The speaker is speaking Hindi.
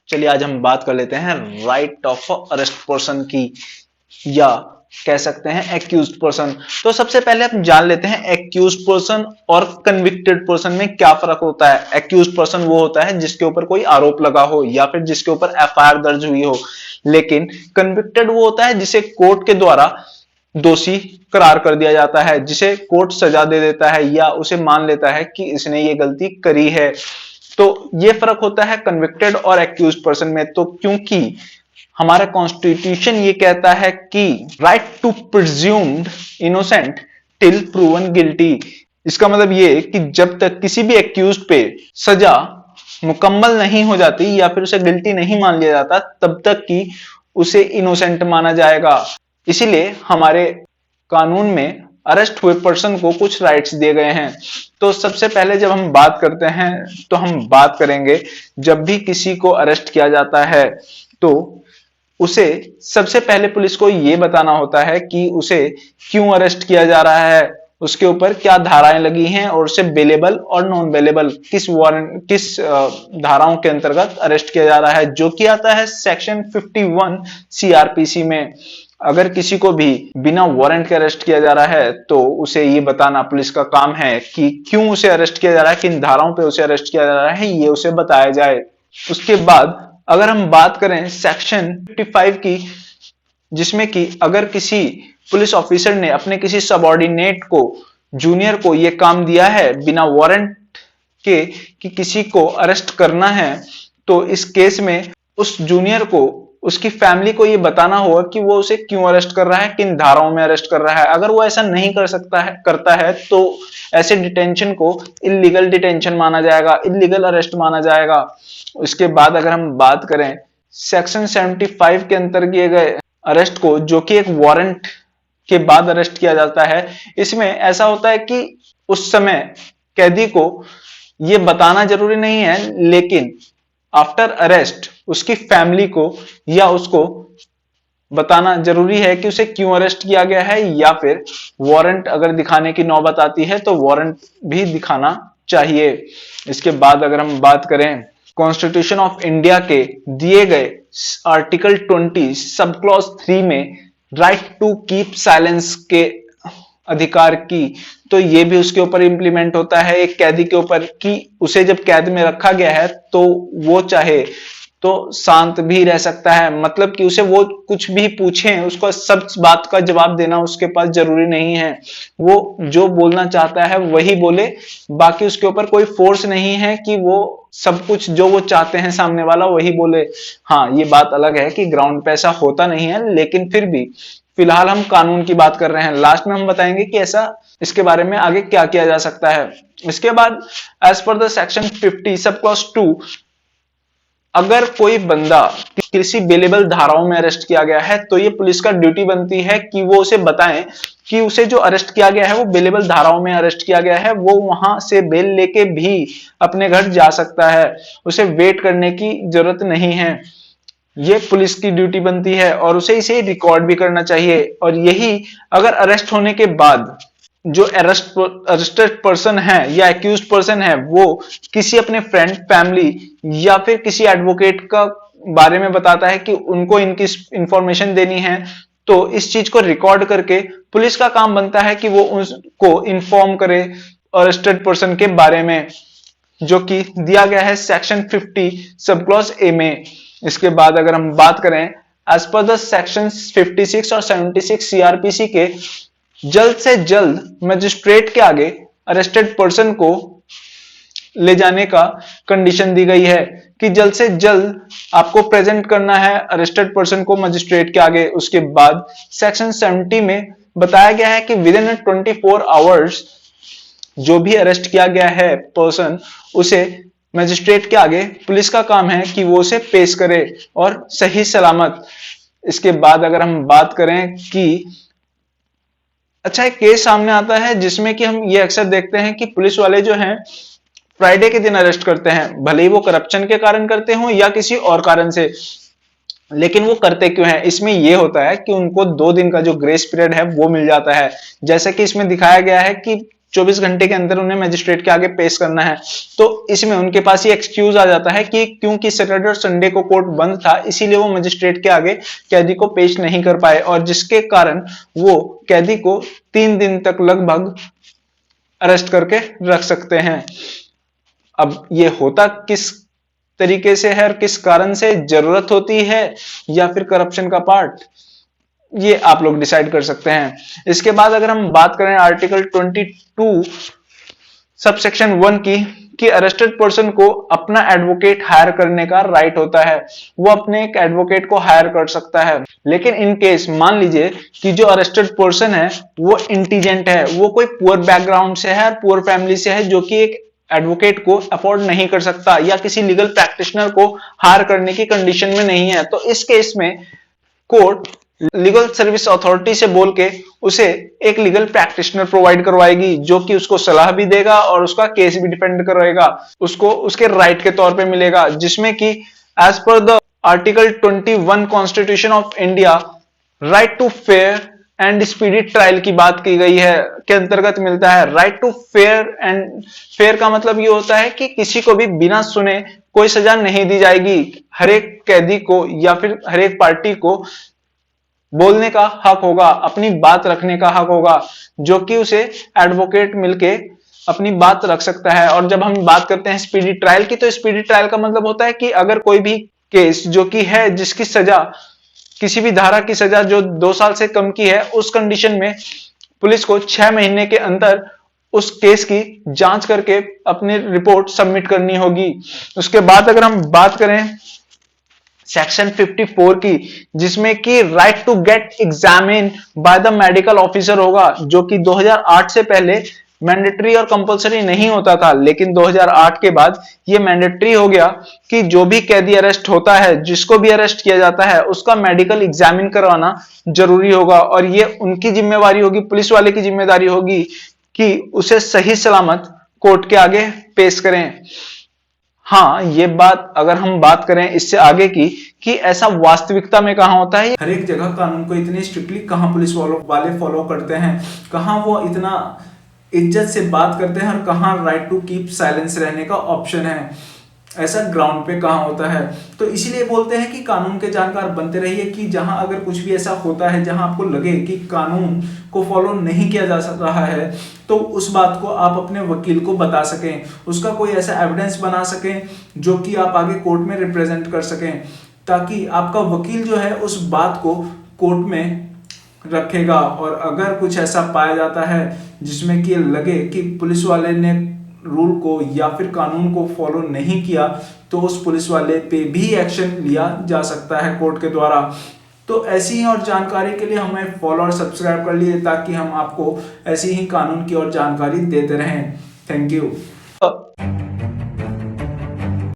चलिए आज हम बात कर लेते हैं राइट ऑफ अरेस्ट पर्सन की, या कह सकते हैं एक्यूज्ड पर्सन। तो सबसे पहले हम जान लेते हैं एक्यूज्ड पर्सन और कन्विक्टेड पर्सन में क्या फर्क होता है। एक्यूज्ड पर्सन वो होता है जिसके ऊपर कोई आरोप लगा हो या फिर जिसके ऊपर एफआईआर दर्ज हुई हो, लेकिन कन्विक्टेड वो होता है जिसे कोर्ट के द्वारा दोषी करार कर दिया जाता है, जिसे कोर्ट सजा दे देता है या उसे मान लेता है कि इसने ये गलती करी है। तो ये फर्क होता है कन्विक्टेड और एक्यूज्ड पर्सन में। तो क्योंकि हमारा कॉन्स्टिट्यूशन ये कहता है कि right to presumed innocent till proven guilty, इसका मतलब ये कि जब तक किसी भी एक्यूज्ड पे सजा मुकम्मल नहीं हो जाती या फिर उसे गिल्टी नहीं मान लिया जाता, तब तक कि उसे इनोसेंट माना जाएगा। इसीलिए हमारे कानून में अरेस्ट हुए पर्सन को कुछ राइट्स दिए गए हैं। तो सबसे पहले जब हम बात करते हैं तो हम बात करेंगे, जब भी किसी को अरेस्ट किया जाता है तो उसे सबसे पहले पुलिस को यह बताना होता है कि उसे क्यों अरेस्ट किया जा रहा है, उसके ऊपर क्या धाराएं लगी हैं और उसे बेलेबल और नॉन बेलेबल किस वारंट किस धाराओं के अंतर्गत अरेस्ट किया जा रहा है, जो कि आता है सेक्शन 51 सीआरपीसी में। अगर किसी को भी बिना वारंट के अरेस्ट किया जा रहा है तो उसे ये बताना पुलिस का काम है कि क्यों उसे अरेस्ट किया जा रहा है, किन धाराओं पे उसे अरेस्ट किया जा रहा है, ये उसे बताया जाए। उसके बाद अगर हम बात करें सेक्शन 55 की, जिसमें कि अगर किसी पुलिस ऑफिसर ने अपने किसी सबऑर्डिनेट को, जूनियर को ये काम दिया है बिना वारंट के कि किसी को अरेस्ट करना है, तो इस केस में उस जूनियर को, उसकी फैमिली को ये बताना होगा कि वो उसे क्यों अरेस्ट कर रहा है, किन धाराओं में अरेस्ट कर रहा है। अगर वो ऐसा नहीं करता है तो ऐसे डिटेंशन को इलीगल डिटेंशन माना जाएगा, इलीगल अरेस्ट माना जाएगा। उसके बाद अगर हम बात करें सेक्शन 75 के अंतर किए गए अरेस्ट को, जो कि एक वारंट के बाद अरेस्ट किया जाता है, इसमें ऐसा होता है कि उस समय कैदी को यह बताना जरूरी नहीं है, लेकिन आफ्टर अरेस्ट उसकी फैमिली को या उसको बताना जरूरी है कि उसे क्यों अरेस्ट किया गया है, या फिर वारंट अगर दिखाने की नौबत आती है तो वारंट भी दिखाना चाहिए। इसके बाद अगर हम बात करें कॉन्स्टिट्यूशन ऑफ इंडिया के दिए गए आर्टिकल 20 सब क्लॉज 3 में राइट टू कीप साइलेंस के अधिकार की, तो ये भी उसके ऊपर इंप्लीमेंट होता है एक कैदी के ऊपर कि उसे जब कैद में रखा गया है तो वो चाहे तो शांत भी रह सकता है। मतलब कि उसे वो कुछ भी पूछे, उसको सब बात का जवाब देना उसके पास जरूरी नहीं है। वो जो बोलना चाहता है वही बोले, बाकी उसके ऊपर कोई फोर्स नहीं है कि वो सब कुछ जो वो चाहते हैं सामने वाला वही बोले। हाँ, ये बात अलग है कि ग्राउंड पे ऐसा होता नहीं है, लेकिन फिर भी फिलहाल हम कानून की बात कर रहे हैं। लास्ट में हम बताएंगे कि ऐसा इसके बारे में आगे क्या किया जा सकता है। इसके बाद as per the section 50 sub clause 2, अगर कोई बंदा किसी बेलेबल धाराओं में अरेस्ट किया गया है तो ये पुलिस का ड्यूटी बनती है कि वो उसे बताएं कि उसे जो अरेस्ट किया गया है वो बेलेबल धाराओं में अरेस्ट किया गया है, वो वहां से बेल लेके भी अपने घर जा सकता है, उसे वेट करने की जरूरत नहीं है। ये पुलिस की ड्यूटी बनती है और उसे इसे रिकॉर्ड भी करना चाहिए। और यही अगर अरेस्ट होने के बाद जो अरेस्टेड पर्सन है या एक्यूज्ड पर्सन है वो किसी अपने फ्रेंड, फैमिली या फिर किसी एडवोकेट का बारे में बताता है कि उनको इनकी इंफॉर्मेशन देनी है, तो इस चीज को रिकॉर्ड करके पुलिस का काम बनता है कि वो उसको इन्फॉर्म करे अरेस्टेड पर्सन के बारे में, जो कि दिया गया है सेक्शन 50 सब क्लॉज ए में। इसके बाद अगर हम बात करें एज पर द सेक्शन 56 और 76 सीआरपीसी के, जल्द से जल्द मजिस्ट्रेट के आगे अरेस्टेड पर्सन को ले जाने का कंडीशन दी गई है कि जल्द से जल्द आपको प्रेजेंट करना है अरेस्टेड पर्सन को मजिस्ट्रेट के आगे। उसके बाद सेक्शन 70 में बताया गया है कि विद इन 24 आवर्स जो भी अरेस्ट किया गया है पर्सन, उसे मजिस्ट्रेट के आगे पुलिस का काम है कि वो उसे पेश करे और सही सलामत। इसके बाद अगर हम बात करें कि अच्छा, एक केस सामने आता है जिसमें कि हम ये अक्सर देखते हैं कि पुलिस वाले जो हैं फ्राइडे के दिन अरेस्ट करते हैं, भले ही वो करप्शन के कारण करते हो या किसी और कारण से, लेकिन वो करते क्यों हैं? इसमें ये होता है कि उनको 2 दिन का जो ग्रेस पीरियड है वो मिल जाता है। जैसे कि इसमें दिखाया गया है कि 24 घंटे के अंदर उन्हें मजिस्ट्रेट के आगे पेश करना है। तो इसमें उनके पास ये एक्सक्यूज आ जाता है कि क्योंकि सैटरडे और संडे को कोर्ट बंद था, इसीलिए वो मजिस्ट्रेट के आगे कैदी को पेश नहीं कर पाए, और जिसके कारण वो कैदी को 3 दिन तक लगभग अरेस्ट करके रख सकते हैं। अब ये होता किस तरीके से है और किस कारण से, जरूरत होती है या फिर करप्शन का पार्ट, ये आप लोग डिसाइड कर सकते हैं। इसके बाद अगर हम बात करें आर्टिकल 22 सबसेक्शन 1 की, कि अरेस्टेड पर्सन को अपना एडवोकेट हायर करने का राइट होता है, वो अपने एक एडवोकेट को हायर कर सकता है। लेकिन इन केस मान लीजिए कि जो अरेस्टेड पर्सन है वो इंटीजेंट है, वो कोई पुअर बैकग्राउंड से है, पुअर फैमिली से है, जो कि एक एडवोकेट को अफोर्ड नहीं कर सकता या किसी लीगल प्रैक्टिशनर को हायर करने की कंडीशन में नहीं है, तो इस केस में कोर्ट लीगल सर्विस अथॉरिटी से बोल के उसे एक लीगल प्रैक्टिशनर प्रोवाइड करवाएगी, जो कि उसको सलाह भी देगा और उसका केस भी डिफेंड करेगा, उसको उसके राइट के तौर पे मिलेगा, जिसमें कि as per the article 21 constitution of India right to fair and speedy trial की बात की गई है, के अंतर्गत मिलता है। Right to fair, and fair का मतलब ये होता है कि किसी को भी बिना सुने कोई सजा नहीं दी जाएगी। हर एक कैदी को या फिर हर एक पार्टी को बोलने का हक होगा, अपनी बात रखने का हक होगा, जो कि उसे एडवोकेट मिलके अपनी बात रख सकता है। और जब हम बात करते हैं स्पीडी ट्रायल की, तो स्पीडी ट्रायल का मतलब होता है कि अगर कोई भी केस जो कि है, जिसकी सजा किसी भी धारा की सजा जो 2 साल से कम की है, उस कंडीशन में पुलिस को 6 महीने के अंदर उस केस की जांच करके अपनी रिपोर्ट सबमिट करनी होगी। उसके बाद अगर हम बात करें सेक्शन 54 की, जिसमें कि right to get examine by the medical officer होगा, जो कि 2008 से पहले मैंडेटरी और कंपलसरी नहीं होता था, लेकिन 2008 के बाद ये मैंडेटरी हो गया कि जो भी कैदी अरेस्ट होता है, जिसको भी अरेस्ट किया जाता है, उसका मेडिकल एग्जामिन करवाना जरूरी होगा। और ये उनकी जिम्मेवारी होगी, पुलिस वाले की जिम्मेदारी होगी कि उसे सही सलामत कोर्ट के आगे पेश करें। हाँ, ये बात अगर हम बात करें इससे आगे की, कि ऐसा वास्तविकता में कहां होता है, हर एक जगह कानून को इतनी स्ट्रिक्टली कहां पुलिस वाले फॉलो करते हैं, कहां वो इतना इज्जत से बात करते हैं, और कहां राइट टू कीप साइलेंस रहने का ऑप्शन है, ऐसा ग्राउंड पे कहां होता है। तो इसीलिए बोलते हैं कि कानून के जानकार बनते रहिए, कि जहां अगर कुछ भी ऐसा होता है जहां आपको लगे कि कानून को फॉलो नहीं किया जा रहा है, तो उस बात को आप अपने वकील को बता सकें, उसका कोई ऐसा एविडेंस बना सकें जो कि आप आगे कोर्ट में रिप्रेजेंट कर सकें, ताकि आपका वकील जो है उस बात को कोर्ट में रखेगा। और अगर कुछ ऐसा पाया जाता है जिसमें कि लगे कि पुलिस वाले ने रूल को या फिर कानून को फॉलो नहीं किया, तो उस पुलिस वाले पे भी एक्शन लिया जा सकता है कोर्ट के द्वारा। तो ऐसी ही और जानकारी के लिए हमें फॉलो और सब्सक्राइब कर लिए, ताकि हम आपको ऐसी ही कानून की और जानकारी देते रहें। Thank you.